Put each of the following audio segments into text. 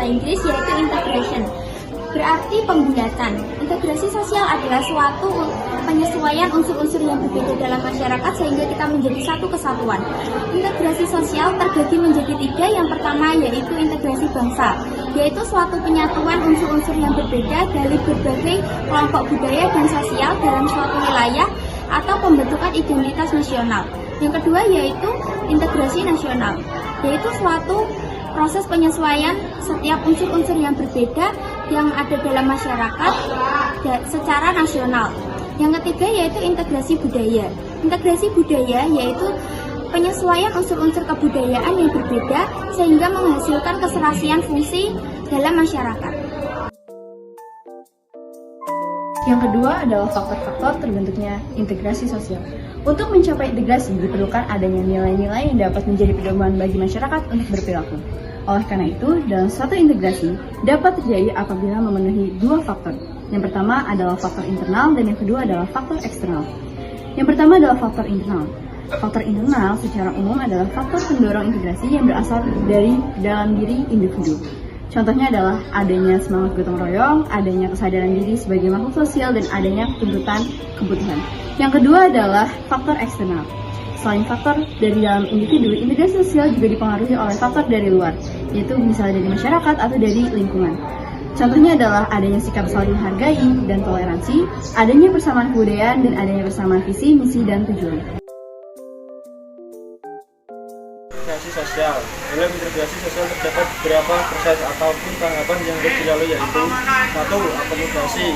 Inggris, yaitu integration. Berarti pembulatan. Integrasi sosial adalah suatu penyesuaian unsur-unsur yang berbeda dalam masyarakat sehingga kita menjadi satu kesatuan. Integrasi sosial terbagi menjadi tiga. Yang pertama yaitu integrasi bangsa, yaitu suatu penyatuan unsur-unsur yang berbeda dari berbagai kelompok budaya dan sosial dalam suatu wilayah atau pembentukan identitas nasional. Yang kedua yaitu integrasi nasional, yaitu suatu proses penyesuaian setiap unsur-unsur yang berbeda yang ada dalam masyarakat secara nasional. Yang ketiga yaitu integrasi budaya. Integrasi budaya yaitu penyesuaian unsur-unsur kebudayaan yang berbeda sehingga menghasilkan keserasian fungsi dalam masyarakat. Yang kedua adalah faktor-faktor terbentuknya integrasi sosial. Untuk mencapai integrasi diperlukan adanya nilai-nilai yang dapat menjadi pedoman bagi masyarakat untuk berperilaku. Oleh karena itu, dalam suatu integrasi dapat terjadi apabila memenuhi dua faktor. Yang pertama adalah faktor internal dan yang kedua adalah faktor eksternal. Yang pertama adalah faktor internal. Faktor internal secara umum adalah faktor pendorong integrasi yang berasal dari dalam diri individu. Contohnya adalah adanya semangat gotong royong, adanya kesadaran diri sebagai makhluk sosial, dan adanya tuntutan kebutuhan. Yang kedua adalah faktor eksternal. Selain faktor dari dalam individu, integrasi sosial juga dipengaruhi oleh faktor dari luar, yaitu misalnya dari masyarakat atau dari lingkungan. Contohnya adalah adanya sikap saling menghargai dan toleransi, adanya persamaan kebudayaan, dan adanya persamaan visi, misi, dan tujuan. Integrasi sosial. Dalam integrasi sosial terdapat beberapa proses ataupun tahapan yang harus dilalui, yaitu 1. Akomodasi,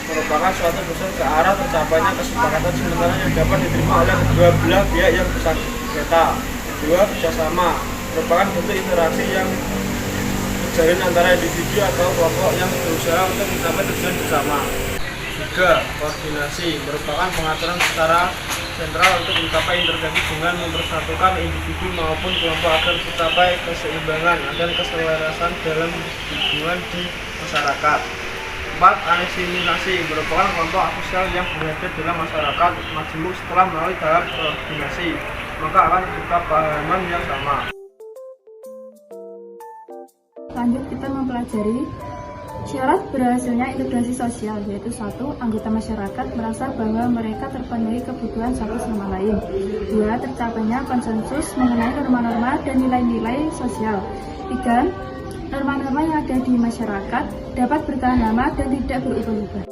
merupakan suatu proses ke arah tercapainya kesepakatan sementara yang dapat diterima oleh kedua belah pihak yang bersengketa. 2. Kerjasama, merupakan bentuk interaksi yang terjalin antara individu atau kelompok yang berusaha untuk mencapai tujuan bersama. 3. Koordinasi, merupakan pengaturan secara sentral untuk mencapai integrasi dengan mempersatukan individu maupun kelompok agar mencapai keseimbangan dan keselarasan dalam hubungan di masyarakat. 4. Asimilasi, merupakan kelompok sosial yang berada dalam masyarakat majemuk setelah melalui tahap koordinasi, maka akan tercipta pahaman yang sama. Lanjut kita mempelajari syarat berhasilnya integrasi sosial, yaitu 1. Anggota masyarakat merasa bahwa mereka terpenuhi kebutuhan satu sama lain. 2. Tercapainya konsensus mengenai norma-norma dan nilai-nilai sosial. 3. Norma-norma yang ada di masyarakat dapat bertahan lama dan tidak berubah-ubah.